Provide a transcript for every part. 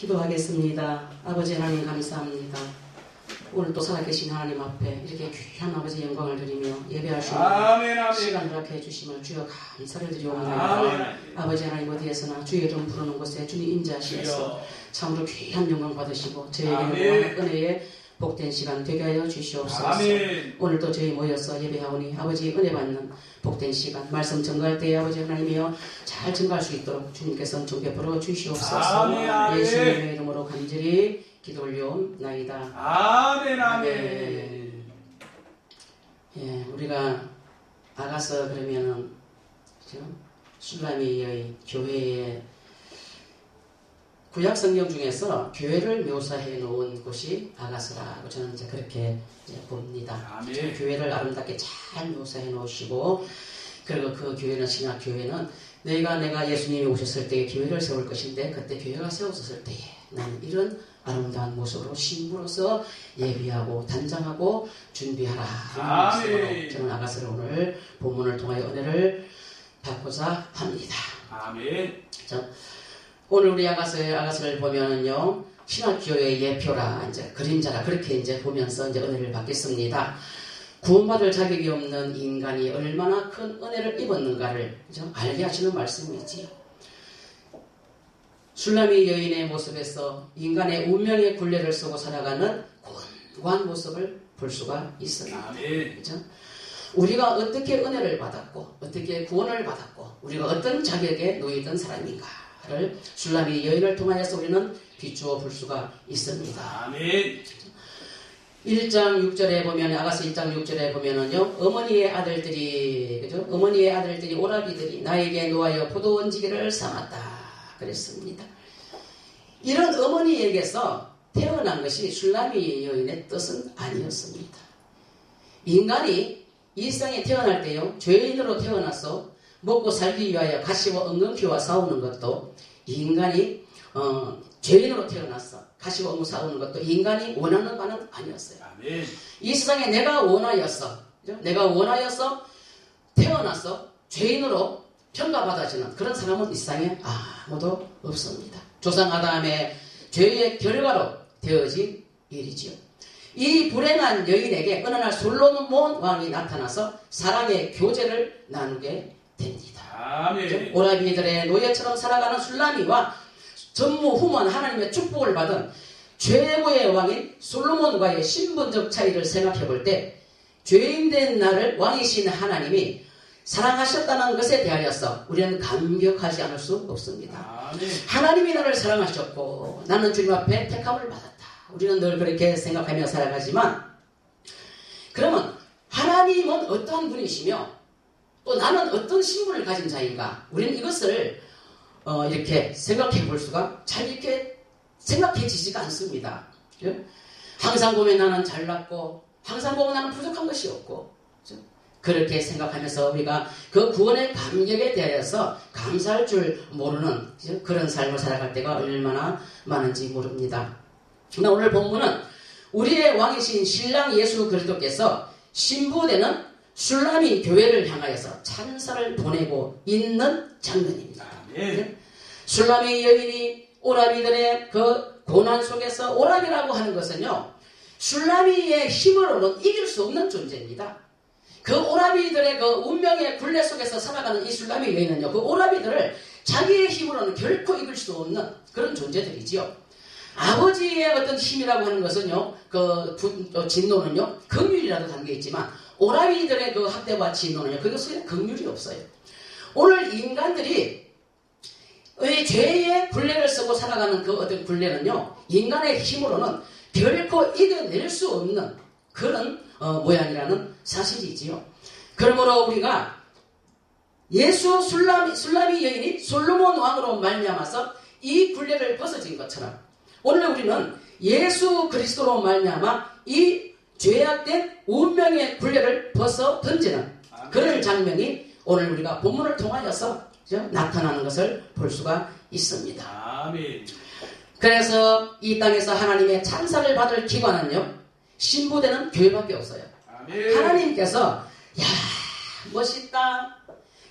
기도하겠습니다. 아버지 하나님 감사합니다. 오늘 또 살아계신 하나님 앞에 이렇게 귀한 아버지 영광을 드리며 예배할 수 있는 시간을 허락해 주심을 주여 감사를 드리옵나이다. 아버지 하나님 어디에서나 주의 이름 부르는 곳에 주님 임재하시면서 참으로 귀한 영광 받으시고 저에게는 은혜의 복된 시간 되게 하여 주시옵소서. 오늘도 저희 모여서 예배하오니 아버지 은혜 받는 복된 시간 말씀 전가할 때에 아버지 하나님이여 잘 전가할 수 있도록 주님께서 좀 베풀어 주시옵소서. 예수님의 이름으로 간절히 기도 올려옵나이다. 아멘 아멘. 예, 우리가 아가서 그러면은 그죠? 술라미의 교회의 구약 성경 중에서 교회를 묘사해 놓은 곳이 아가서라고 저는 이제 그렇게 이제 봅니다. 아멘. 교회를 아름답게 잘 묘사해 놓으시고, 그리고 그 교회는 신약 교회는 내가 예수님이 오셨을 때에 교회를 세울 것인데 그때 교회가 세워졌을 때에 나는 이런 아름다운 모습으로 신부로서 예비하고 단장하고 준비하라. 아멘. 저는 아가서를 오늘 본문을 통하여 은혜를 받고자 합니다. 아멘. 오늘 우리 아가서를 보면은요, 신학교의 예표라, 이제 그림자라, 그렇게 이제 보면서 이제 은혜를 받겠습니다. 구원받을 자격이 없는 인간이 얼마나 큰 은혜를 입었는가를 그죠? 알게 하시는 말씀이지요. 술라미 여인의 모습에서 인간의 운명의 굴레를 쓰고 살아가는 고한 모습을 볼 수가 있습니다. 그죠? 우리가 어떻게 은혜를 받았고, 어떻게 구원을 받았고, 우리가 어떤 자격에 놓이던 사람인가를 술라미 여인을 통하여서 우리는 비추어 볼 수가 있습니다. 아멘. 1장 6절에 보면, 아가서 1장 6절에 보면은요, 어머니의 아들들이, 그죠? 어머니의 아들들이, 오라비들이 나에게 놓아여 포도원지기를 삼았다. 그랬습니다. 이런 어머니에게서 태어난 것이 술라미 여인의 뜻은 아니었습니다. 인간이 이 세상에 태어날 때요, 죄인으로 태어나서 먹고 살기 위하여 가시와 엉겅퀴와 싸우는 것도 인간이 죄인으로 태어났어. 가시와 엉겅 싸우는 것도 인간이 원하는 바는 아니었어요. 아멘. 이 세상에 내가 원하였어. 그죠? 내가 원하여서 태어나서 죄인으로 평가받아지는 그런 사람은 이 세상에 아무도 없습니다. 조상 아담의 죄의 결과로 되어진 일이지요. 이 불행한 여인에게 어느 날 솔로몬 왕이 나타나서 사랑의 교제를 나누게 됩니다. 아멘. 오라비들의 노예처럼 살아가는 술라미와 전무후무한 하나님의 축복을 받은 최고의 왕인 솔로몬과의 신분적 차이를 생각해 볼 때, 죄인된 나를 왕이신 하나님이 사랑하셨다는 것에 대하여서 우리는 감격하지 않을 수 없습니다. 아멘. 하나님이 나를 사랑하셨고 나는 주님 앞에 택함을 받았다. 우리는 늘 그렇게 생각하며 살아가지만, 그러면 하나님은 어떠한 분이시며 또 나는 어떤 신분을 가진 자인가? 우리는 이것을 이렇게 생각해 볼 수가 잘 이렇게 생각해지지가 않습니다. 항상 보면 나는 잘났고 항상 보면 나는 부족한 것이 없고, 그렇게 생각하면서 우리가 그 구원의 감격에 대하여서 감사할 줄 모르는 그런 삶을 살아갈 때가 얼마나 많은지 모릅니다. 오늘 본문은 우리의 왕이신 신랑 예수 그리스도께서 신부되는 술라미 교회를 향하여서 찬사를 보내고 있는 장면입니다. 아멘. 술라미 여인이 오라비들의 그 고난 속에서, 오라비라고 하는 것은요, 술라미의 힘으로는 이길 수 없는 존재입니다. 그 오라비들의 그 운명의 굴레 속에서 살아가는 이 술라미 여인은요, 그 오라비들을 자기의 힘으로는 결코 이길 수 없는 그런 존재들이지요. 아버지의 어떤 힘이라고 하는 것은요, 진노는요, 긍휼이라도 담겨 있지만, 오라비들의 그 학대와 진노는요, 그것은 긍휼이 없어요. 오늘 인간들이 의 죄의 굴레를 쓰고 살아가는 그 어떤 굴레는요, 인간의 힘으로는 결코 이겨낼 수 없는 그런 모양이라는 사실이지요. 그러므로 우리가 술라미 여인이 솔로몬 왕으로 말미암아서 이 굴레를 벗어진 것처럼, 오늘 우리는 예수 그리스도로 말미암아 이 죄악된 운명의 굴레를 벗어 던지는 그런 장면이 오늘 우리가 본문을 통하여서 나타나는 것을 볼 수가 있습니다. 아멘. 그래서 이 땅에서 하나님의 찬사를 받을 기관은요, 신부되는 교회밖에 없어요. 아멘. 하나님께서 야 멋있다,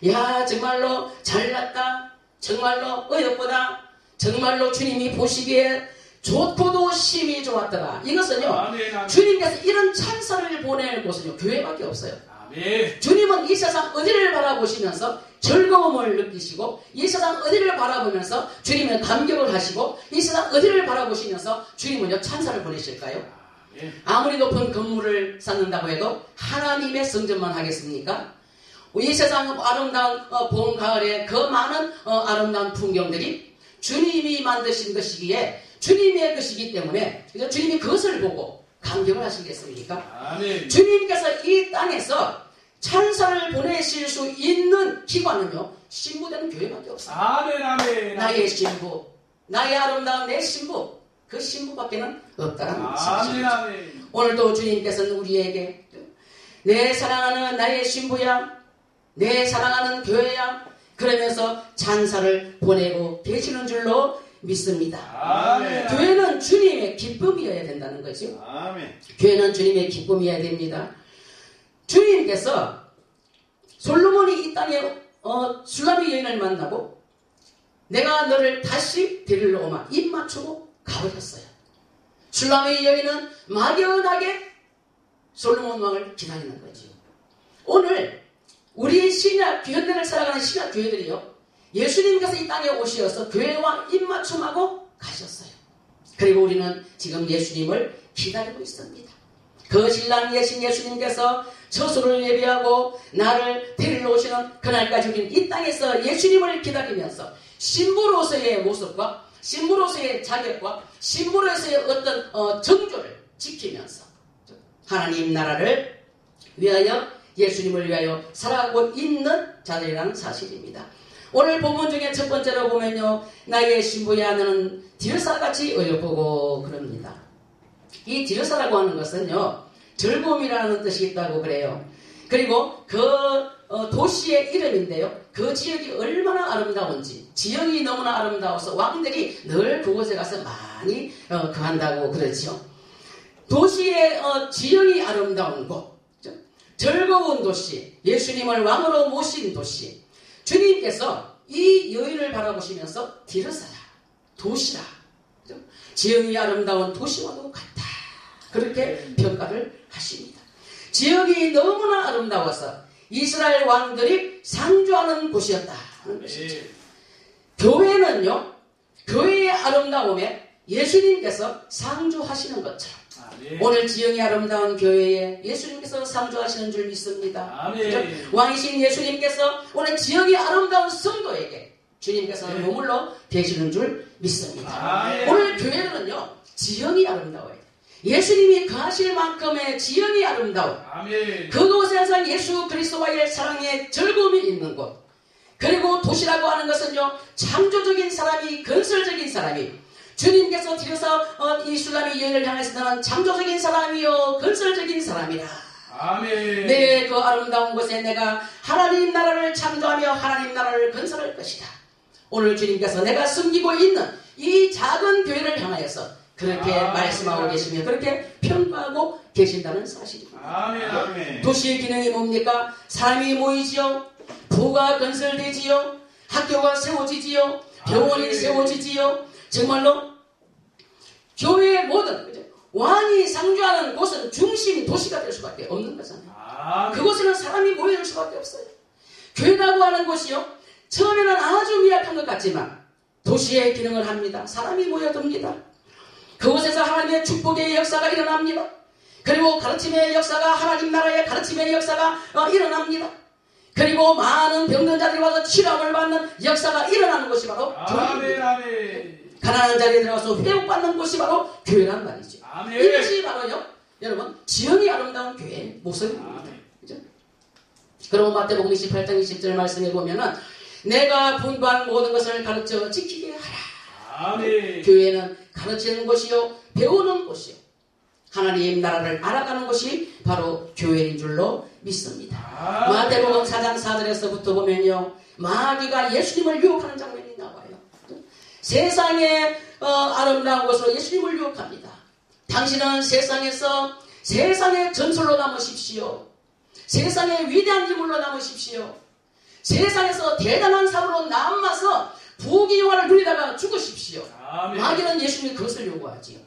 야 정말로 잘났다, 정말로 어여쁘다, 정말로 주님이 보시기에 좋고도 심히 좋았더라. 이것은요, 아멘, 아멘. 주님께서 이런 찬사를 보낼 곳은요, 교회밖에 없어요. 아멘. 주님은 이 세상 어디를 바라보시면서 즐거움을 느끼시고, 이 세상 어디를 바라보면서 주님은 감격을 하시고, 이 세상 어디를 바라보시면서 주님은요, 찬사를 보내실까요? 아멘. 아무리 높은 건물을 쌓는다고 해도 하나님의 성전만 하겠습니까? 이 세상 아름다운 봄, 가을에 그 많은 아름다운 풍경들이 주님이 만드신 것이기에 주님의 것이기 때문에 주님이 그것을 보고 감격을 하시겠습니까? 아멘. 주님께서 이 땅에서 찬사를 보내실 수 있는 기관은요, 신부되는 교회밖에 없어요. 아멘, 아멘. 나의 신부, 나의 아름다운 내 신부, 그 신부밖에는 없다는 아멘, 사실이죠. 아멘. 오늘도 주님께서는 우리에게 내 사랑하는 나의 신부야, 내 사랑하는 교회야, 그러면서 찬사를 보내고 계시는 줄로 믿습니다. 아멘. 교회는 주님의 기쁨이어야 된다는 거죠. 아멘. 교회는 주님의 기쁨이어야 됩니다. 주님께서 솔로몬이 이 땅에 술라미 여인을 만나고 내가 너를 다시 데리러 오마 입 맞추고 가버렸어요. 술라미 여인은 막연하게 솔로몬 왕을 기다리는 거죠. 오늘 우리 신약 현대를 살아가는 신약 교회들이요, 예수님께서 이 땅에 오셔서 교회와 입맞춤하고 가셨어요. 그리고 우리는 지금 예수님을 기다리고 있습니다. 그 신랑 예신 예수님께서 처소를 예비하고 나를 데리러 오시는 그날까지 우리는 이 땅에서 예수님을 기다리면서 신부로서의 모습과 신부로서의 자격과 신부로서의 어떤 정조를 지키면서 하나님 나라를 위하여, 예수님을 위하여 살아가고 있는 자들이라는 사실입니다. 오늘 본문 중에 첫 번째로 보면요, 나의 신부야 너는 디르사같이 어여보고 그럽니다. 이 디르사라고 하는 것은요, 즐거움이라는 뜻이 있다고 그래요. 그리고 그 도시의 이름인데요, 그 지역이 얼마나 아름다운지, 지역이 너무나 아름다워서 왕들이 늘 그곳에 가서 많이 거한다고 그러죠. 도시의 지형이 아름다운 곳, 즐거운 도시, 예수님을 왕으로 모신 도시, 주님께서 이 여인을 바라보시면서 디르사라, 도시라, 지형이 아름다운 도시와도 같다, 그렇게 평가를 하십니다. 지역이 너무나 아름다워서 이스라엘 왕들이 상주하는 곳이었다는 것이죠. 교회는요, 교회의 아름다움에 예수님께서 상주하시는 것처럼 오늘 지형이 아름다운 교회에 예수님께서 상주하시는 줄 믿습니다. 아멘. 왕이신 예수님께서 오늘 지형이 아름다운 성도에게 주님께서 머물러 계시는 줄 믿습니다. 아멘. 오늘 교회는요, 지형이 아름다워요. 예수님이 거하실 만큼의 지형이 아름다운 아멘. 그곳에서 예수 그리스도와의 사랑의 즐거움이 있는 곳, 그리고 도시라고 하는 것은요, 창조적인 사람이, 건설적인 사람이, 주님께서 뒤에서 이 술라미 여인을 향해서 나는 창조적인 사람이요 건설적인 사람이라. 아멘. 네, 그 아름다운 곳에 내가 하나님 나라를 창조하며 하나님 나라를 건설할 것이다. 오늘 주님께서 내가 숨기고 있는 이 작은 교회를 향하여서 그렇게 말씀하고 계시며 그렇게 평가하고 계신다는 사실입니다. 아멘. 아멘. 도시의 기능이 뭡니까? 사람이 모이지요, 부가 건설되지요, 학교가 세워지지요, 병원이 아멘. 세워지지요. 정말로 교회의 모든 왕이 상주하는 곳은 중심 도시가 될 수밖에 없는 거잖아요. 아멘. 그곳에는 사람이 모일 수밖에 없어요. 교회라고 하는 곳이요, 처음에는 아주 미약한 것 같지만 도시의 기능을 합니다. 사람이 모여듭니다. 그곳에서 하나님의 축복의 역사가 일어납니다. 그리고 가르침의 역사가, 하나님 나라의 가르침의 역사가 일어납니다. 그리고 많은 병든 자들이 와서 치료함을 받는 역사가 일어나는 곳이 바로 아멘. 교회입니다. 아멘. 가난한 자리에 들어가서 회복받는 곳이 바로 교회란 말이죠. 아멘. 이것이 바로요, 여러분, 지형이 아름다운 교회의 모습입니다. 그죠? 그리고 마태복음 28장 20절 말씀에 보면은 내가 분부한 모든 것을 가르쳐 지키게 하라. 아멘. 교회는 가르치는 곳이요, 배우는 곳이요, 하나님 나라를 알아가는 곳이 바로 교회인 줄로 믿습니다. 아멘. 마태복음 4장 4절에서부터 보면요, 마귀가 예수님을 유혹하는 장면이 나와요. 세상의 아름다운 곳으로 예수님을 유혹합니다. 당신은 세상에서 세상의 전설로 남으십시오. 세상의 위대한 인물로 남으십시오. 세상에서 대단한 사람으로 남아서 부귀 영화를 누리다가 죽으십시오. 아멘. 마귀는 예수님이 그것을 요구하지요.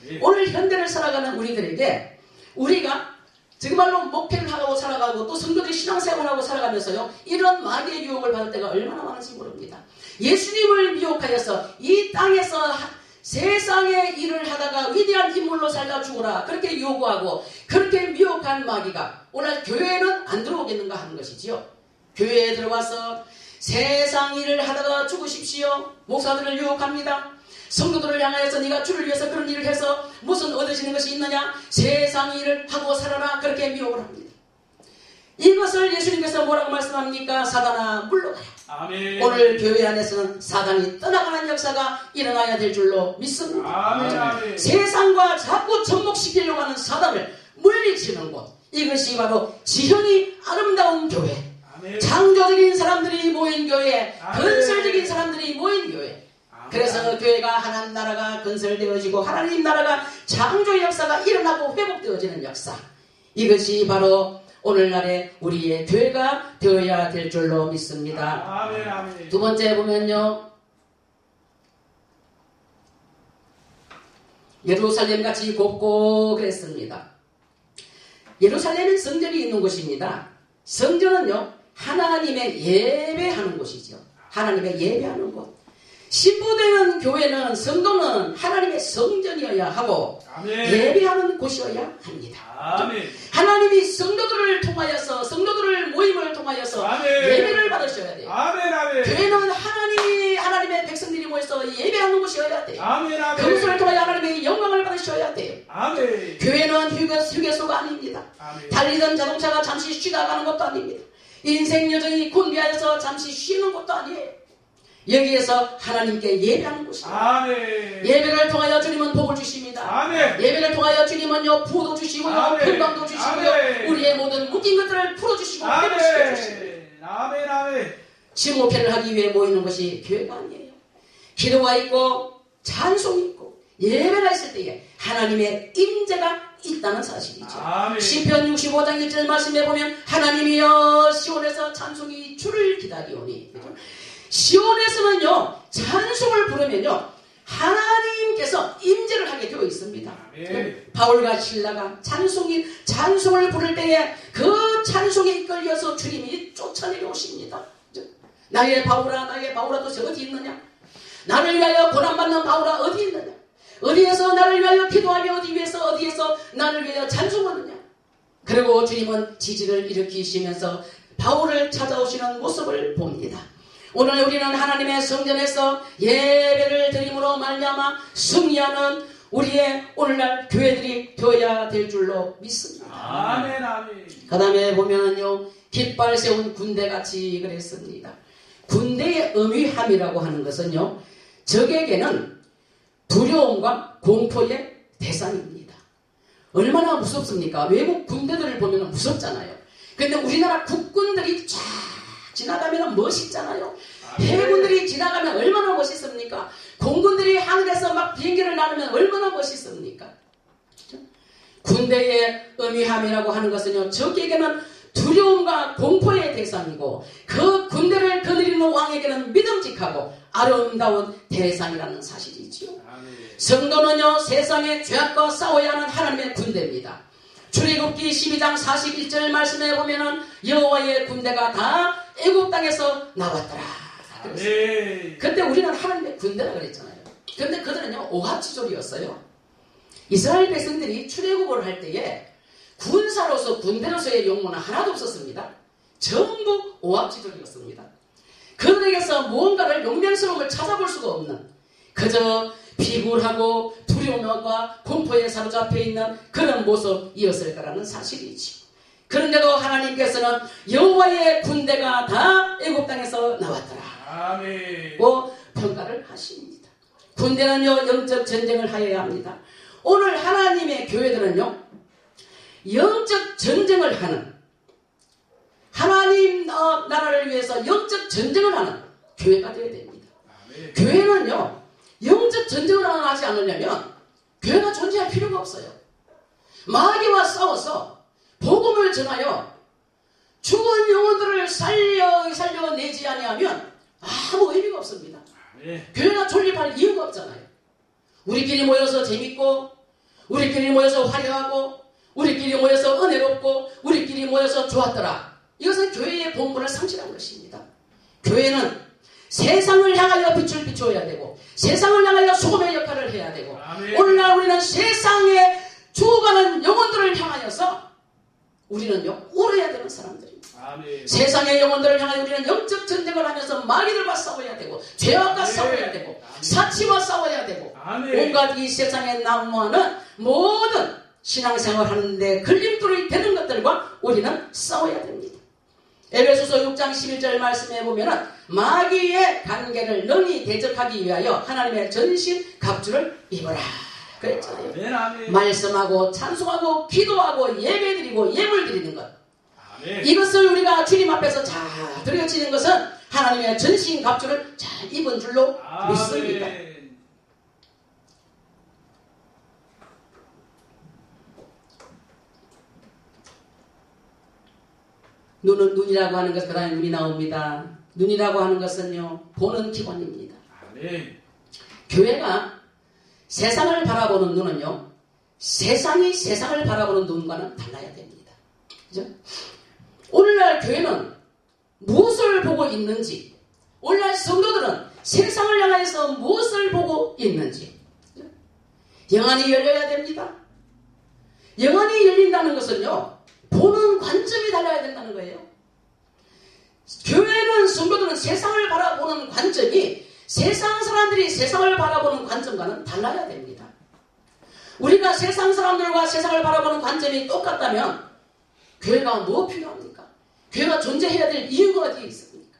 아멘. 오늘 현대를 살아가는 우리들에게 우리가 정말로 목회를 하고 살아가고 또 성도들이 신앙생활하고 살아가면서요, 이런 마귀의 유혹을 받을 때가 얼마나 많은지 모릅니다. 예수님을 미혹하여서 이 땅에서 세상의 일을 하다가 위대한 인물로 살다 죽어라 그렇게 요구하고 그렇게 미혹한 마귀가 오늘 교회에는 안 들어오겠는가 하는 것이지요. 교회에 들어와서 세상 일을 하다가 죽으십시오. 목사들을 유혹합니다. 성도들을 향하여서 네가 주를 위해서 그런 일을 해서 무슨 얻어지는 것이 있느냐? 세상 일을 하고 살아라 그렇게 미혹을 합니다. 이것을 예수님께서 뭐라고 말씀합니까? 사단아 물러가라. 아멘. 오늘 교회 안에서는 사단이 떠나가는 역사가 일어나야 될 줄로 믿습니다. 아멘. 아멘. 세상과 자꾸 접목시키려고 하는 사단을 물리치는 곳, 이것이 바로 지형이 아름다운 교회, 아멘. 창조적인 사람들이 모인 교회, 아멘. 건설적인 사람들이 모인 교회. 그래서 교회가 하나님 나라가 건설되어지고 하나님 나라가 창조의 역사가 일어나고 회복되어지는 역사, 이것이 바로 오늘날의 우리의 교회가 되어야 될 줄로 믿습니다. 아멘. 아멘. 두 번째 보면요, 예루살렘같이 곱고 그랬습니다. 예루살렘은 성전이 있는 곳입니다. 성전은요, 하나님의 예배하는 곳이죠. 하나님의 예배하는 곳. 신부되는 교회는, 성도는 하나님의 성전이어야 하고 아멘. 예배하는 곳이어야 합니다. 아멘. 하나님이 성도들을 통하여서, 성도들을 모임을 통하여서 아멘. 예배를 받으셔야 돼요. 아멘. 아멘. 교회는 하나님의 백성들이 모여서 예배하는 곳이어야 돼요. 아멘. 아멘. 그것을 통하여 하나님의 영광을 받으셔야 돼요. 아멘. 교회는 휴게소가 아닙니다. 아멘. 달리던 자동차가 잠시 쉬다 가는 것도 아닙니다. 인생 여정이 곤비하여서 잠시 쉬는 것도 아니에요. 여기에서 하나님께 예배하는 곳입니다. 아멘. 예배를 통하여 주님은 복을 주십니다. 아멘. 예배를 통하여 주님은요, 부도 주시고요, 아멘. 평강도 주시고요, 아멘. 우리의 모든 묶인 것들을 풀어주시고 회복시켜 주십니다. 아멘. 아멘. 아멘. 침묵회를 하기 위해 모이는 것이 교회가 아니에요. 기도가 있고 찬송이 있고 예배가 있을 때에 하나님의 임재가 있다는 사실이죠. 아멘. 시편 65장 1절 말씀에 보면 하나님이여 시온에서 찬송이 주를 기다리오니, 그죠? 시온에서는요, 찬송을 부르면요, 하나님께서 임재를 하게 되어 있습니다. 아멘. 바울과 실라가 찬송을 부를 때에 그 찬송에 이끌려서 주님이 쫓아내려오십니다. 나의 바울아 도대체 어디 있느냐? 나를 위하여 고난받는 바울아 어디 있느냐? 어디에서 나를 위하여 기도하며 어디에서 나를 위하여 찬송하느냐? 그리고 주님은 지지를 일으키시면서 바울을 찾아오시는 모습을 봅니다. 오늘 우리는 하나님의 성전에서 예배를 드림으로 말미암아 승리하는 우리의 오늘날 교회들이 되어야 될 줄로 믿습니다. 아멘. 아멘. 그 다음에 보면요, 깃발 세운 군대같이 그랬습니다. 군대의 의미함이라고 하는 것은요, 적에게는 두려움과 공포의 대상입니다. 얼마나 무섭습니까? 외국 군대들을 보면 무섭잖아요. 근데 우리나라 국군들이 쫙 지나가면 멋있잖아요. 해군들이 지나가면 얼마나 멋있습니까? 공군들이 하늘에서 막 비행기를 나누면 얼마나 멋있습니까? 군대의 의미함이라고 하는 것은요, 적에게는 두려움과 공포의 대상이고 그 군대를 거느리는 왕에게는 믿음직하고 아름다운 대상이라는 사실이지요. 성도는요, 세상의 죄악과 싸워야 하는 하나님의 군대입니다. 출애굽기 12장 41절 말씀에 보면은 여호와의 군대가 다 애굽 땅에서 나왔더라. 그때 우리는 하나님의 군대라 그랬잖아요. 근데 그들은요, 오합지졸이었어요. 이스라엘 백성들이 출애굽을 할 때에 군사로서, 군대로서의 용모는 하나도 없었습니다. 전부 오합지졸이었습니다. 그들에게서 무언가를 용맹스러움을 찾아볼 수가 없는, 그저 비굴하고 두려움과 공포에 사로잡혀 있는 그런 모습이었을 거라는 사실이지. 그런데도 하나님께서는 여호와의 군대가 다 애굽 땅에서 나왔더라. 아멘. 평가를 하십니다. 군대는요, 영적 전쟁을 하여야 합니다. 오늘 하나님의 교회들은요, 영적 전쟁을 하는, 하나님 나라를 위해서 영적 전쟁을 하는 교회가 되어야 됩니다. 아멘. 교회는요, 영적 전쟁을 하지 않으려면 교회가 존재할 필요가 없어요. 마귀와 싸워서 복음을 전하여 죽은 영혼들을 살려내지 아니하면 아무 의미가 없습니다. 네. 교회가 존립할 이유가 없잖아요. 우리끼리 모여서 재밌고, 우리끼리 모여서 화려하고, 우리끼리 모여서 은혜롭고, 우리끼리 모여서 좋았더라. 이것은 교회의 본분을 상실한 것입니다. 교회는 세상을 향하여 빛을 비추어야 되고, 세상을 향하여 소금의 역할을 해야 되고, 아멘. 오늘날 우리는 세상에 죽어가는 영혼들을 향하여서 우리는요, 울어야 되는 사람들입니다. 아멘. 세상의 영혼들을 향하여 우리는 영적 전쟁을 하면서 마귀들과 싸워야 되고, 죄악과 아멘. 싸워야 되고, 아멘. 사치와 싸워야 되고, 아멘. 온갖 이 세상에 난무하는 모든 신앙생활 하는데 걸림돌이 되는 것들과 우리는 싸워야 됩니다. 에베소서 6장 11절 말씀해 보면은 마귀의 관계를 능히 대적하기 위하여 하나님의 전신 갑주를 입어라 그랬잖아요. 아멘. 아멘. 말씀하고 찬송하고 기도하고 예배드리고 예물드리는 것, 아멘. 이것을 우리가 주님 앞에서 잘 드려지는 것은 하나님의 전신 갑주를 잘 입은 줄로 믿습니다. 아멘. 눈은 눈이라고 하는 것, 그 다음에 눈이 나옵니다. 눈이라고 하는 것은요, 보는 기본입니다. 아멘. 교회가 세상을 바라보는 눈은요, 세상이 세상을 바라보는 눈과는 달라야 됩니다. 그죠? 오늘날 교회는 무엇을 보고 있는지, 오늘날 성도들은 세상을 향해서 무엇을 보고 있는지, 그죠? 영안이 열려야 됩니다. 영안이 열린다는 것은요, 보는 관점이 달라야 된다는 거예요. 교회는, 성도들은 세상을 바라보는 관점이 세상 사람들이 세상을 바라보는 관점과는 달라야 됩니다. 우리가 세상 사람들과 세상을 바라보는 관점이 똑같다면 교회가 뭐 필요합니까? 교회가 존재해야 될 이유가 어디에 있습니까?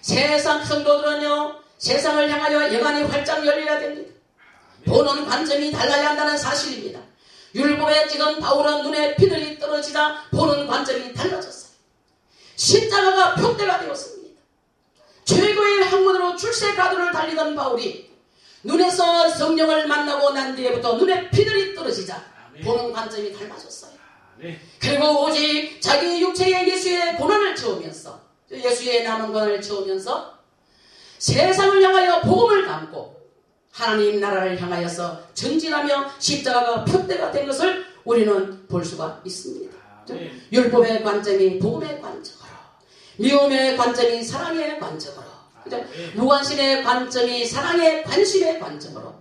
세상 성도들은요, 세상을 향하여 영안이 활짝 열려야 됩니다. 보는 관점이 달라야 한다는 사실입니다. 율법에 찍은 바울은 눈에 피들이 떨어지자 보는 관점이 달라졌어요. 십자가가 표대가 되었습니다. 최고의 학문으로 출세가도를 달리던 바울이 눈에서 성령을 만나고 난 뒤에부터 눈에 피들이 떨어지자 보는 관점이 달라졌어요. 그리고 오직 자기 육체의 예수의 고난을 채우면서, 예수의 남은 고난을 채우면서 세상을 향하여 복음을 담고 하나님 나라를 향하여서 전진하며 십자가가 표대가 된 것을 우리는 볼 수가 있습니다. 율법의 관점이 복음의 관점으로, 미움의 관점이 사랑의 관점으로, 무관심의 관점이 사랑의 관심의 관점으로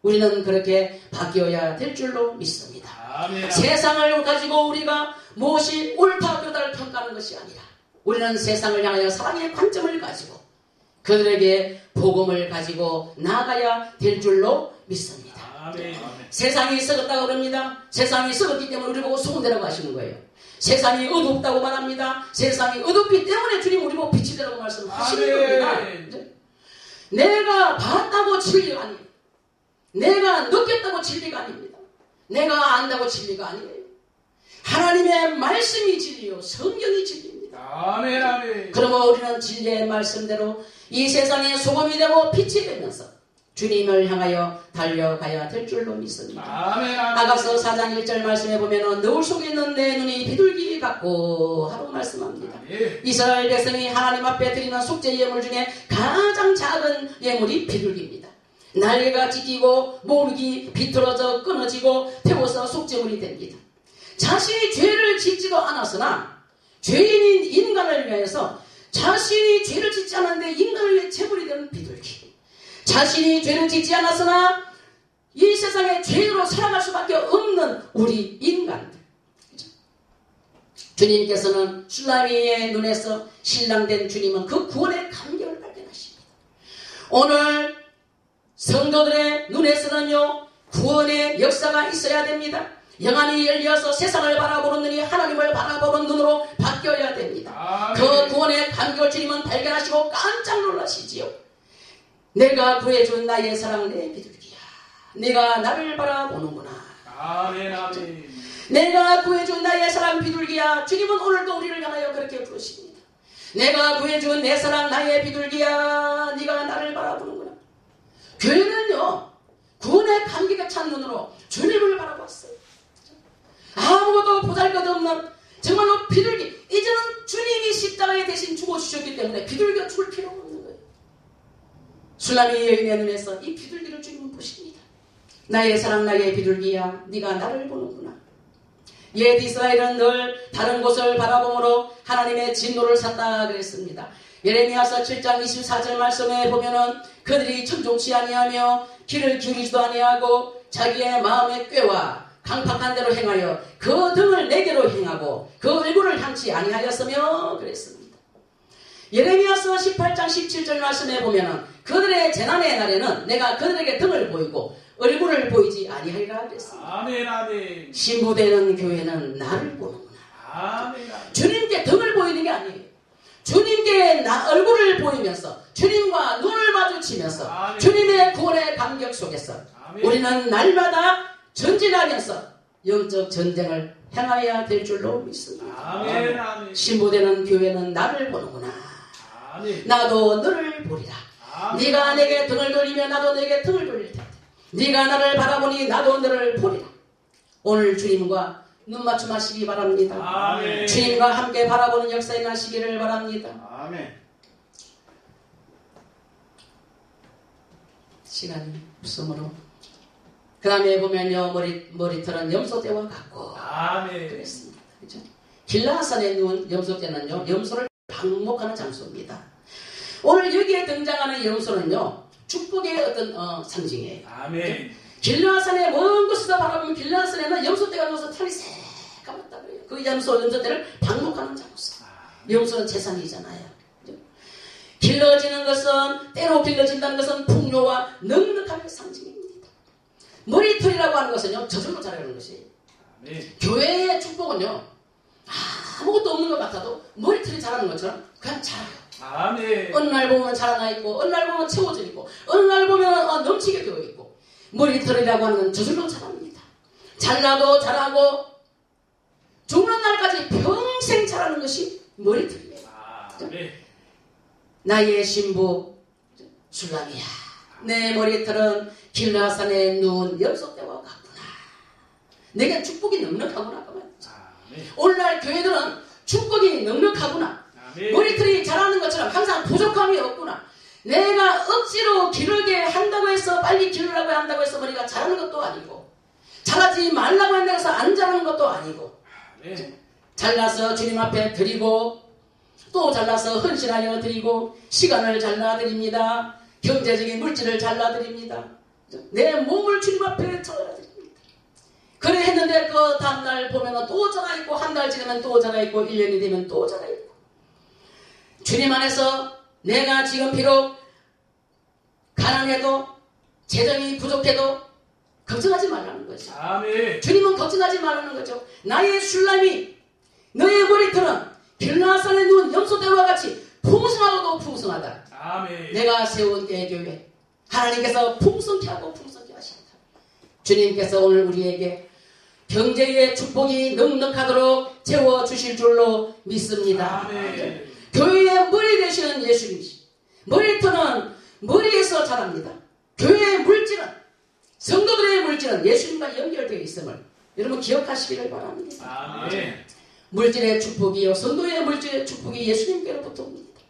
우리는 그렇게 바뀌어야 될 줄로 믿습니다. 아멘. 세상을 가지고 우리가 무엇이 옳다 그르다를 평가하는 것이 아니라 우리는 세상을 향하여 사랑의 관점을 가지고 그들에게 복음을 가지고 나아가야 될 줄로 믿습니다. 아멘. 세상이 썩었다고 그럽니다. 세상이 썩었기 때문에 우리 보고 소금되라고 하시는 거예요. 세상이 어둡다고 말합니다. 세상이 어둡기 때문에 주님 우리 보고 빛이 되라고 말씀하시는 겁니다. 내가 봤다고 진리가 아니에요. 내가 느꼈다고 진리가 아닙니다. 내가 안다고 진리가 아니에요. 하나님의 말씀이 진리요, 성경이 진리입니다. 아멘. 아멘. 그러면 우리는 진리의 말씀대로 이 세상에 소금이 되고 빛이 되면서 주님을 향하여 달려가야 될 줄로 믿습니다. 아멘. 아가서 4장 1절 말씀해 보면 너울 속에 있는 내 눈이 비둘기 같고 하고 말씀합니다. 아멘. 이스라엘 백성이 하나님 앞에 드리는 속죄 예물 중에 가장 작은 예물이 비둘기입니다. 날개가 찢기고 몸이 비틀어져 끊어지고 태워서 속죄물이 됩니다. 자신이 죄를 짓지도 않았으나 죄인인 인간을 위해서 자신이 죄를 짓지 않았는데 인간을 위해 제물이 되는 비둘기, 자신이 죄를 짓지 않았으나 이 세상에 죄로 살아갈 수밖에 없는 우리 인간들, 주님께서는 슐라미의 눈에서 신랑된 주님은 그 구원의 감격을 발견하십니다. 오늘 성도들의 눈에서는요, 구원의 역사가 있어야 됩니다. 영안이 열려서 세상을 바라보는 눈이 하나님을 바라보는 눈으로 바뀌어야 됩니다. 그 구원의 감격을 주님은 발견하시고 깜짝 놀라시지요. 내가 구해준 나의 사랑 내 비둘기야, 내가 나를 바라보는구나. 아멘. 아멘. 내가 구해준 나의 사랑 비둘기야. 주님은 오늘도 우리를 향하여 그렇게 부르십니다. 내가 구해준 내 사랑 나의 비둘기야, 네가 나를 바라보는구나. 교회는요, 구원의 감격에 찬 눈으로 주님을 바라봤어요. 아무것도 보잘것없는 정말로 비둘기, 이제는 주님이 십자가에 대신 죽어주셨기 때문에 비둘기가 죽을 필요가 없는 거예요. 술람이 여인의 눈에서 이 비둘기를 주님은 보십니다. 나의 사랑 나의 비둘기야 네가 나를 보는구나. 옛 이스라엘은 늘 다른 곳을 바라보므로 하나님의 진노를 샀다 그랬습니다. 예레미야서 7장 24절 말씀에 보면은 그들이 청종치 아니하며 귀를 기울이지도 아니하고 자기의 마음의 꾀와 강팍한 대로 행하여 그 등을 내게로 행하고 그 얼굴을 향치 아니하였으며 그랬습니다. 예레미야서 18장 17절 말씀에 보면은 그들의 재난의 날에는 내가 그들에게 등을 보이고 얼굴을 보이지 아니하리라 그랬습니다. 아멘 아멘. 신부되는 교회는 나를 보는구나. 아멘 아멘. 주님께 등을 보이는 게 아니에요. 주님께 얼굴을 보이면서 주님과 눈을 마주치면서 아멘. 주님의 구원의 감격 속에서 아멘. 우리는 날마다 전진하면서 영적 전쟁을 행해야 될 줄로 믿습니다. 아멘 아멘. 신부되는 교회는 나를 보는구나. 아멘. 나도 너를 보리라. 아멘. 네가 내게 등을 돌리면 나도 내게 등을 돌릴 텐데 네가 나를 바라보니 나도 너를 보리라. 오늘 주님과 눈 맞춤하시기 바랍니다. 아멘. 주님과 함께 바라보는 역사에 나시기를 바랍니다. 아멘. 시간이 없으므로 그 다음에 보면요 머리털은 염소떼와 같고 아멘. 그랬습니다. 그렇죠? 길라산에 누운 염소떼는요 염소를 방목하는 장소입니다. 오늘 여기에 등장하는 염소는요 축복의 어떤 상징이에요. 아멘. 길라산의 먼 곳에서 바라보면 길라산에는 염소떼가 누워서 털이 새까맣다 그래요. 그 염소떼를 방목하는 장소. 염소는 재산이잖아요. 그죠? 길러지는 것은 때로 길러진다는 것은 풍요와 넉넉함의 상징입니다. 머리털이라고 하는 것은요 저절로 자라는 것이에요. 아멘. 교회의 축복은요 아무것도 없는 것 같아도 머리털이 자라는 것처럼 그냥 자라요. 아멘. 어느 날 보면 자라나 있고 어느 날 보면 채워져 있고 어느 날 보면 넘치게 되어 있고 머리털이라고 하는 건 저절로 자랍니다. 잘나도 자라고 죽는 날까지 평생 자라는 것이 머리털이에요. 아멘. 나의 신부 술람이야. 내 머리털은 길라산에 누운 염소떼와 같구나. 내게 축복이 넉넉하구나. 아멘. 오늘날 교회들은 축복이 넉넉하구나. 아멘. 머리털이 자라는 것처럼 항상 부족함이 없구나. 내가 억지로 기르게 한다고 해서 빨리 기르라고 한다고 해서 머리가 자라는 것도 아니고 자라지 말라고 한다고 해서 안 자라는 것도 아니고 아멘. 잘라서 주님 앞에 드리고 또 잘라서 헌신하여 드리고 시간을 잘라드립니다. 경제적인 물질을 잘라드립니다. 내 몸을 주님 앞에 잘라드립니다. 그래 했는데 그 다음날 보면 또 자라있고 한 달 지나면 또 자라있고 1년이 되면 또 자라있고 주님 안에서 내가 지금 비록 가난해도 재정이 부족해도 걱정하지 말라는 거죠. 아멘. 주님은 걱정하지 말라는 거죠. 나의 술람이 너의 머리털은 길라산에 누운 염소떼와 같이 풍성하고도 풍성하다. 아멘. 내가 세운 대교회 하나님께서 풍성케 하고 풍성케 하신다. 주님께서 오늘 우리에게 경제의 축복이 넉넉하도록 채워주실 줄로 믿습니다. 아멘. 교회의 머리 되시는 예수님이시. 머리털은 머리에서 자랍니다. 교회의 물질은 성도들의 물질은 예수님과 연결되어 있음을 여러분 기억하시기를 바랍니다. 아멘. 물질의 축복이요 성도의 물질의 축복이 예수님께로부터 옵니다.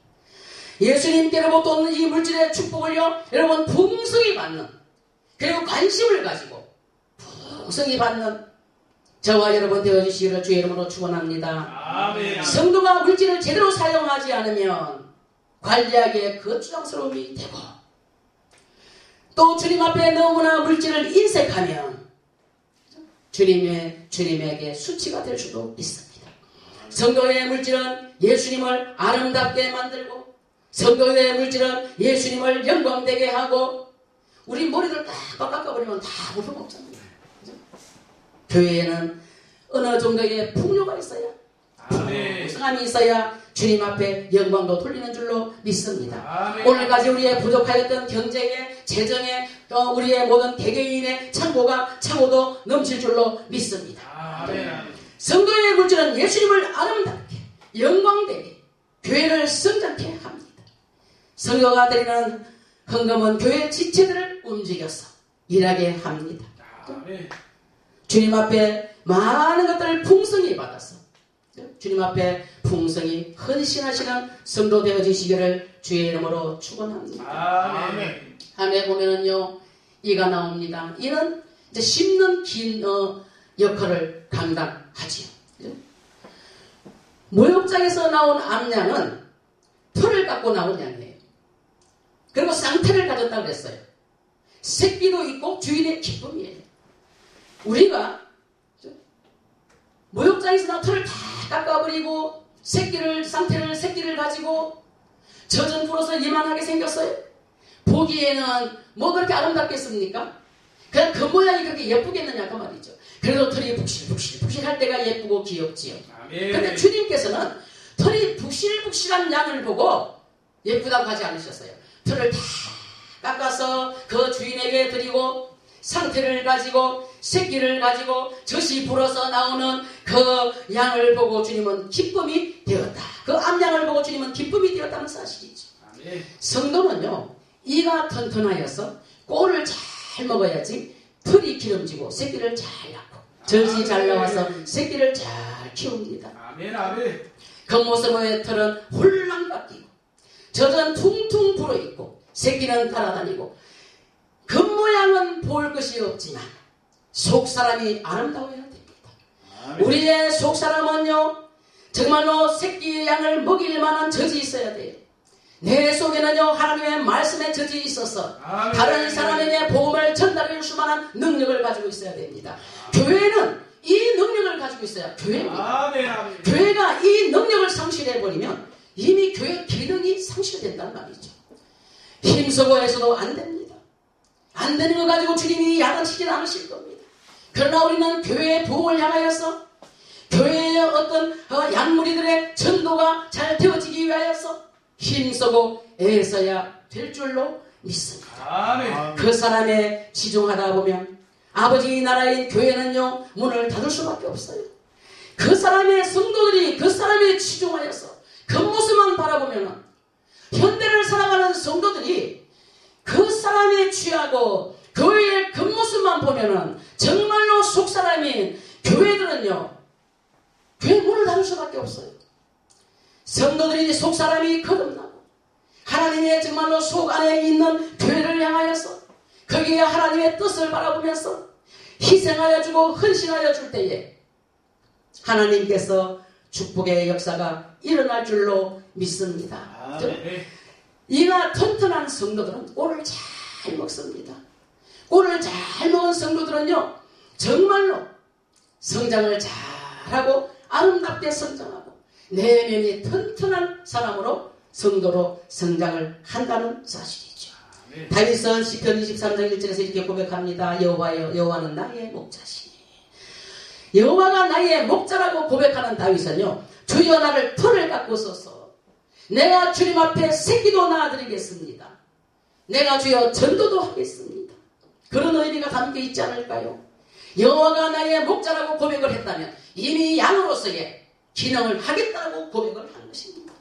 예수님께로부터 오는 이 물질의 축복을요 여러분 풍성히 받는 그리고 관심을 가지고 풍성히 받는 저와 여러분 되어주시기를 주의 이름으로 축원합니다. 아멘. 성도가 물질을 제대로 사용하지 않으면 관리하기에 거추장스러움이 되고 또 주님 앞에 너무나 물질을 인색하면 주님에게 수치가 될 수도 있습니다. 성도의 물질은 예수님을 아름답게 만들고 성도의 물질은 예수님을 영광되게 하고 우리 머리를 딱 깎아버리면 다 볼품없잖아요. 교회에는 어느 정도의 풍요가 있어야 풍성함이 있어야 주님 앞에 영광도 돌리는 줄로 믿습니다. 아멘. 오늘까지 우리의 부족하였던 경제에 재정에 또 우리의 모든 개개인의 창고가 차고도 넘칠 줄로 믿습니다. 아멘. 성도의 물질은 예수님을 아름답게 영광되게 교회를 성장케 합니다. 성도가 드리는 헌금은 교회 지체들을 움직여서 일하게 합니다. 아멘. 주님 앞에 많은 것들을 풍성히 받아서 주님 앞에 풍성히 헌신하시는 성도 되어지시기를 주의 이름으로 축원합니다. 아멘. 함에 보면은요, 이가 나옵니다. 이는 이제 씹는 긴 역할을 감당하지요. 그죠? 모욕장에서 나온 암양은 털을 갖고 나온 양이에요. 그리고 쌍태를 가졌다고 그랬어요. 새끼도 있고 주인의 기쁨이에요. 우리가 모욕장에서 나온 털을 다 깎아버리고 쌍태를 가지고 젖은 풀어서 이만하게 생겼어요. 보기에는 뭐 그렇게 아름답겠습니까? 그냥 그 모양이 그렇게 예쁘겠느냐 그 말이죠. 그래도 털이 북실북실할 때가 예쁘고 귀엽지요. 그런데 주님께서는 털이 북실북실한 양을 보고 예쁘다고 하지 않으셨어요. 털을 다 깎아서 그 주인에게 드리고 상태를 가지고 새끼를 가지고 젖이 불어서 나오는 그 양을 보고 주님은 기쁨이 되었다. 그 암양을 보고 주님은 기쁨이 되었다는 사실이죠. 성도는요, 이가 튼튼하여서 꼴을 잘 먹어야지 털이 기름지고 새끼를 잘 낳고 젖이 잘 나와서 새끼를 잘 키웁니다. 겉모습의 털은 홀랑 깎이고 젖은 퉁퉁 불어있고 새끼는 따라다니고 겉모양은 볼 것이 없지만 속사람이 아름다워야 됩니다. 우리의 속사람은요, 정말로 새끼의 양을 먹일 만한 젖이 있어야 돼요. 내 속에는요, 하나님의 말씀의 젖이 있어서 다른 사람에게 복음을 전달해 줄 만한 능력을 가지고 있어야 됩니다. 교회는 이 능력을 가지고 있어야 교회입니다. 교회가 이 능력을 상실해버리면 이미 교회 기능이 상실된다는 말이죠. 힘쓰고 해서도 안 됩니다. 안 되는 거 가지고 주님이 야단치진 않으실 겁니다. 그러나 우리는 교회의 부흥을 향하여서 교회의 어떤 양무리들의 전도가 잘 되어지기 위하여서 힘쓰고 애써야 될 줄로 믿습니다. 그 사람에 지중하다 보면 아버지 나라인 교회는요, 문을 닫을 수밖에 없어요. 그 사람의 성도들이 그 사람에 치중하여서 그 모습만 바라보면 현대를 살아가는 성도들이 그 사람에 취하고 교회의 그 모습만 보면은 정말로 속사람인 교회들은요, 교회 문을 닫을 수밖에 없어요. 성도들이 속사람이 거듭나고 하나님의 정말로 속 안에 있는 교회를 향하여서 거기에 하나님의 뜻을 바라보면서 희생하여 주고 헌신하여 줄 때에 하나님께서 축복의 역사가 일어날 줄로 믿습니다. 이가 튼튼한 성도들은 꼴을 잘 먹습니다. 꼴을 잘 먹은 성도들은요, 정말로 성장을 잘하고 아름답게 성장하고 내면이 튼튼한 사람으로 성도로 성장을 한다는 사실이죠. 다윗은 시편 23장 1절에서 이렇게 고백합니다. 여호와여, 여호와는 나의 목자시니. 여호와가 나의 목자라고 고백하는 다윗은요, 주여 나를 털을 깎으소서. 내가 주님 앞에 새끼도 낳아드리겠습니다. 내가 주여 전도도 하겠습니다. 그런 의미가 담겨 있지 않을까요? 여호와가 나의 목자라고 고백을 했다면 이미 양으로서의 기능을 하겠다고 고백을 한 것입니다.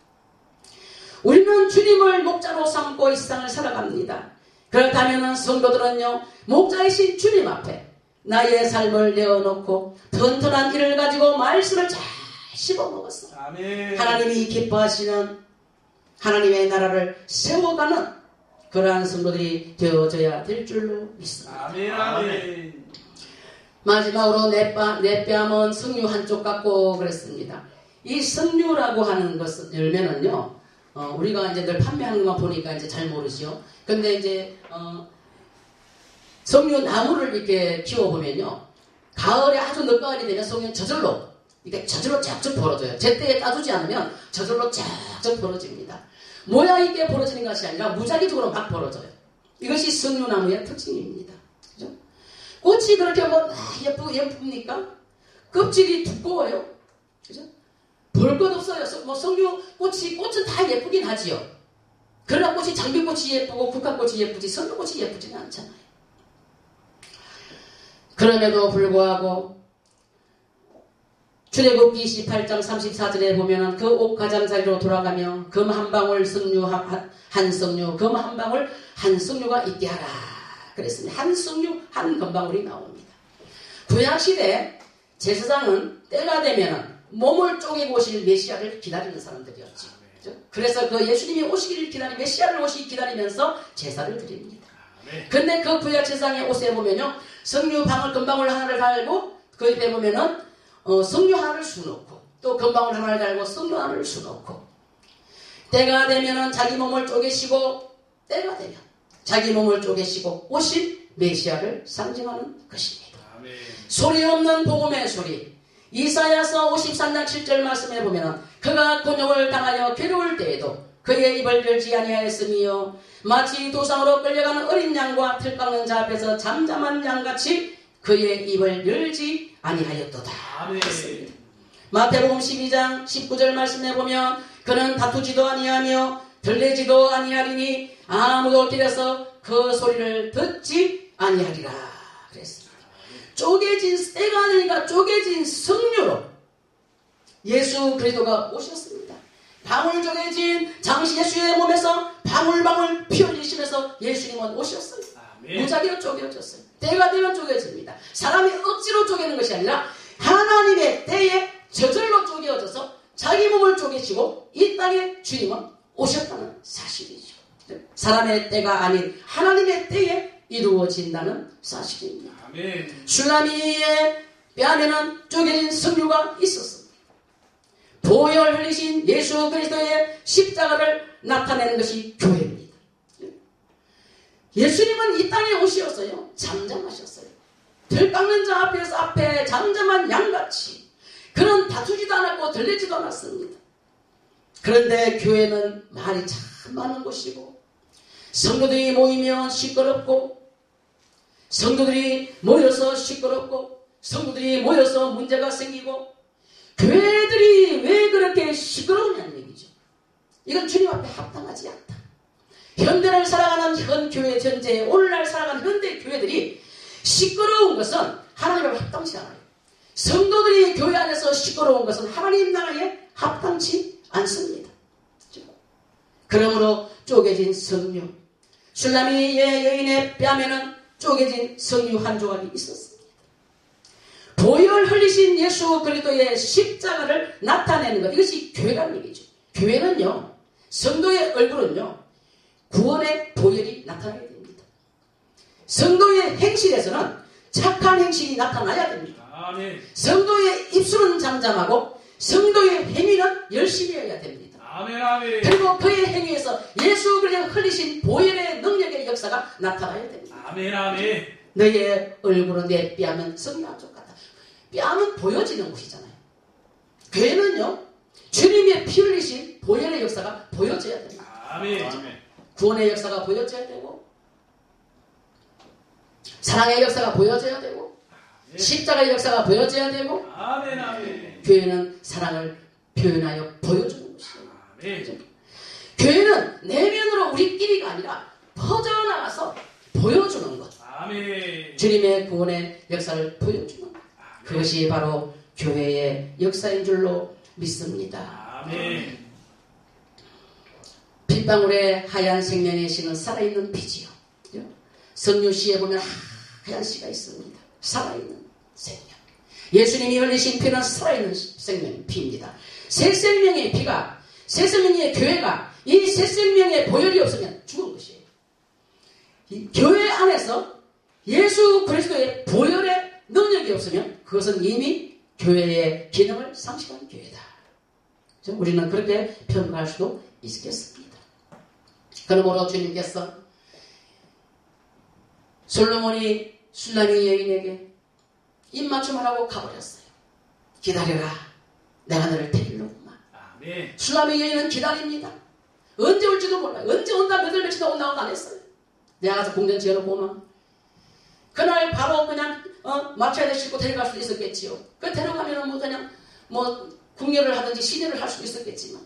우리는 주님을 목자로 삼고 이 세상을 살아갑니다. 그렇다면 성도들은요, 목자이신 주님 앞에 나의 삶을 내어놓고 튼튼한 일을 가지고 말씀을 잘 씹어먹었어. 하나님이 기뻐하시는 하나님의 나라를 세워가는 그러한 성도들이 되어져야 될 줄로 믿습니다. 마지막으로 내 뺨은 석류 한쪽 같고 그랬습니다. 이 석류라고 하는 것은 열매는요, 우리가 이제 늘 판매하는 것만 보니까 이제 잘 모르시죠. 근데 이제 석류 나무를 이렇게 키워보면요, 가을에 아주 늦가을이 되면 석류는 저절로 이렇게 쫙쫙 벌어져요. 제때에 따주지 않으면 저절로 쫙쫙 벌어집니다. 모양 있게 벌어지는 것이 아니라 무작위적으로 막 벌어져요. 이것이 석류나무의 특징입니다. 그죠? 꽃이 그렇게 뭐 예쁩니까? 껍질이 두꺼워요. 그죠? 볼 것 없어요. 뭐 석류 꽃은 다 예쁘긴 하지요. 그러나 꽃이 장미꽃이 예쁘고 국화꽃이 예쁘지 석류꽃이 예쁘지는 않잖아요. 그럼에도 불구하고 출애굽기 28장 34절에 보면은 그 옥가장자리로 돌아가며 금 한 방울 석류 한 석류, 금 한 방울 한 석류가 있게 하라 그랬습니다. 한 석류 한 금방울이 나옵니다. 구약시대 제사장은 때가 되면은 몸을 쪼개고 오실 메시아를 기다리는 사람들이었죠. 그래서 그 예수님이 오시기를 기다리 메시아를 오시기 기다리면서 제사를 드립니다. 근데 그 구약제사장의 옷에 보면요, 석류방울 금방울 하나를 달고 그 옆에 보면은 석류 하나를 수놓고 또 금방울 하나를 달고 석류 하나를 수놓고, 때가 되면은 자기 몸을 쪼개시고 때가 되면 자기 몸을 쪼개시고 오신 메시아를 상징하는 것입니다. 아멘. 소리 없는 복음의 소리. 이사야서 53장 7절 말씀에 보면은 그가 곤욕을 당하여 괴로울 때에도 그의 입을 열지 아니하였으며 마치 도상으로 끌려가는 어린 양과 틀 깎는 자 앞에서 잠잠한 양같이 그의 입을 열지 아니하였도다. 아멘. 마태복음 12장 19절 말씀에 보면 그는 다투지도 아니하며 들레지도 아니하리니 아무도 길에서 그 소리를 듣지 아니하리라 그랬습니다. 쪼개진 때가 되니까 쪼개진 석류로 예수 그리스도가 오셨습니다. 방울 쪼개진 장시 예수의 몸에서 방울방울 피 흘리시면서 예수님은 오셨어요. 무작위로 쪼개졌어요. 때가 되면 쪼개집니다. 사람이 억지로 쪼개는 것이 아니라 하나님의 때에 저절로 쪼개어져서 자기 몸을 쪼개시고 이 땅에 주님은 오셨다는 사실이죠. 사람의 때가 아닌 하나님의 때에 이루어진다는 사실입니다. 아멘. 술라미의 뺨에는 쪼개진 석류가 있었습니다. 보혈 흘리신 예수 그리스도의 십자가를 나타내는 것이 교회입니다. 예수님은 이 땅에 오셨어요. 잠잠하셨어요. 들 깎는 자 앞에서 앞에 잠잠한 양같이 그는 다투지도 않았고 들리지도 않았습니다. 그런데 교회는 말이 참 많은 곳이고 성도들이 모이면 시끄럽고 성도들이 모여서 시끄럽고 성도들이 모여서 문제가 생기고 교회들이 왜 그렇게 시끄러우냐는 얘기죠. 이건 주님 앞에 합당하지 않다. 현대를 살아가는 현 교회 전체에 오늘날 살아가는 현대 교회들이 시끄러운 것은 하나님을 합당치 않아요. 성도들이 교회 안에서 시끄러운 것은 하나님 나라에 합당치 않습니다. 그러므로 쪼개진 석류, 술라미의 여인의 뺨에는 쪼개진 석류 한 조각이 있었습니다. 보혈 흘리신 예수 그리스도의 십자가를 나타내는 것, 이것이 교회라는 얘기죠. 교회는요, 성도의 얼굴은요, 구원의 보혈이 나타나야 됩니다. 성도의 행실에서는 착한 행실이 나타나야 됩니다. 아멘. 성도의 입술은 잠잠하고 성도의 행위는 열심히 해야 됩니다. 아멘. 아멘. 그리고 그의 행위에서 예수 그리스도 흘리신 보혈의 능력의 역사가 나타나야 됩니다. 아멘. 아멘. 너의 얼굴은 내 뺨은 석류 한 쪽 같다. 뺨은 보여지는 곳이잖아요. 교회는요, 주님의 피 흘리신 보혈의 역사가 보여져야 됩니다. 아멘. 아멘. 구원의 역사가 보여져야 되고 사랑의 역사가 보여져야 되고 십자가의 역사가 보여져야 되고 아멘. 아멘. 교회는 사랑을 표현하여 보여주는 것이에요. 아멘. 교회는 내면으로 우리끼리가 아니라 퍼져나가서 보여주는 것. 아멘. 주님의 구원의 역사를 보여주는 것. 그것이 바로 교회의 역사인 줄로 믿습니다. 아멘. 핏방울의 하얀 생명의 씨는 살아있는 피지요. 성류시에 보면 하얀 씨가 있습니다. 살아있는 생명. 예수님이 흘리신 피는 살아있는 생명, 피입니다. 새 생명의 피가, 새 생명의 교회가 이 새 생명의 보혈이 없으면 죽은 것이에요. 이 교회 안에서 예수 그리스도의 보혈의 능력이 없으면 그것은 이미 교회의 기능을 상실한 교회다. 우리는 그렇게 평가할 수도 있겠습니다. 그러므로 주님께서 솔로몬이 술라미 여인에게 입맞춤하라고 가버렸어요. 기다려라. 내가 너를 데리려구만. 아멘. 술라미 여인은 기다립니다. 언제 올지도 몰라요. 언제 온다, 몇월 며칠 온다고 안 했어요. 내가 가서 궁전 지어놓고 오면 그날 바로 그냥 마차에 싣고 데려갈 수도 있었겠지요. 그 데려가면은 그냥 궁녀를 하든지 시녀를 할 수도 있었겠지만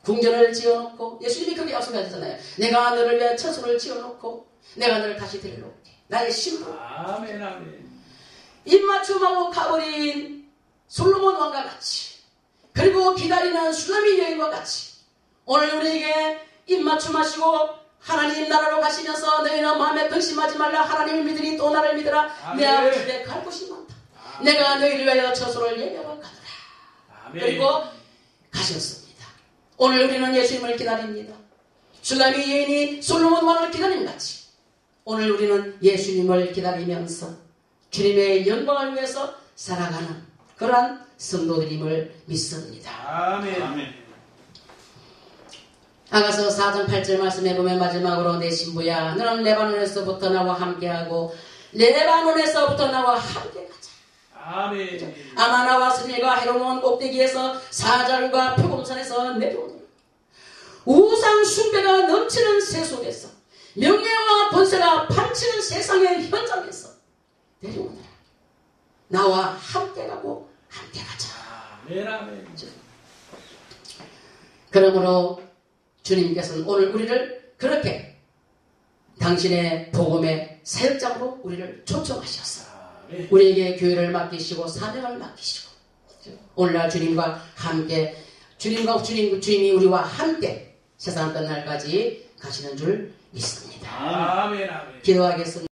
궁전을 지어놓고 예수님이 그렇게 약속하셨잖아요. 내가 너를 위한 처소를 지어놓고 내가 너를 다시 데려올게. 나의 신부. 아멘. 아멘. 입맞춤하고 가버린 솔로몬 왕과 같이 그리고 기다리는 술라미 여인과 같이 오늘 우리에게 입맞춤하시고 하나님 나라로 가시면서 너희는 마음에 근심하지 말라. 하나님을 믿으니 또 나를 믿으라. 아멘. 내 아버지 집에 갈 곳이 많다. 아멘. 내가 너희를 위하여 처소를 예비하러 가노라. 아멘. 그리고 가셨습니다. 오늘 우리는 예수님을 기다립니다. 술라미 여인이 솔로몬 왕을 기다림 같이 오늘 우리는 예수님을 기다리면서 주님의 영광을 위해서 살아가는 그러한 성도들임을 믿습니다. 아멘. 아가서 4장 8절 말씀해 보면 마지막으로 내 신부야 너는 레바논에서부터 나와 함께하고 레바논에서부터 나와 함께 가자. 아멘. 아마나와 스닐과 헤르몬 꼭대기에서 사절과 표범산에서 내려오는 우상 숭배가 넘치는 세 속에서 명예와 권세가 판치는 세상의 현장에서 내려오느라 나와 함께 가고 함께 가자. 아멘. 그러므로 주님께서는 오늘 우리를 그렇게 당신의 복음의 사역장으로 우리를 초청하셨어요. 우리에게 교회를 맡기시고 사명을 맡기시고 오늘날 주님과 함께 주님이 우리와 함께 세상 끝날까지 가시는 줄 믿습니다. 아멘. 기도하겠습니다.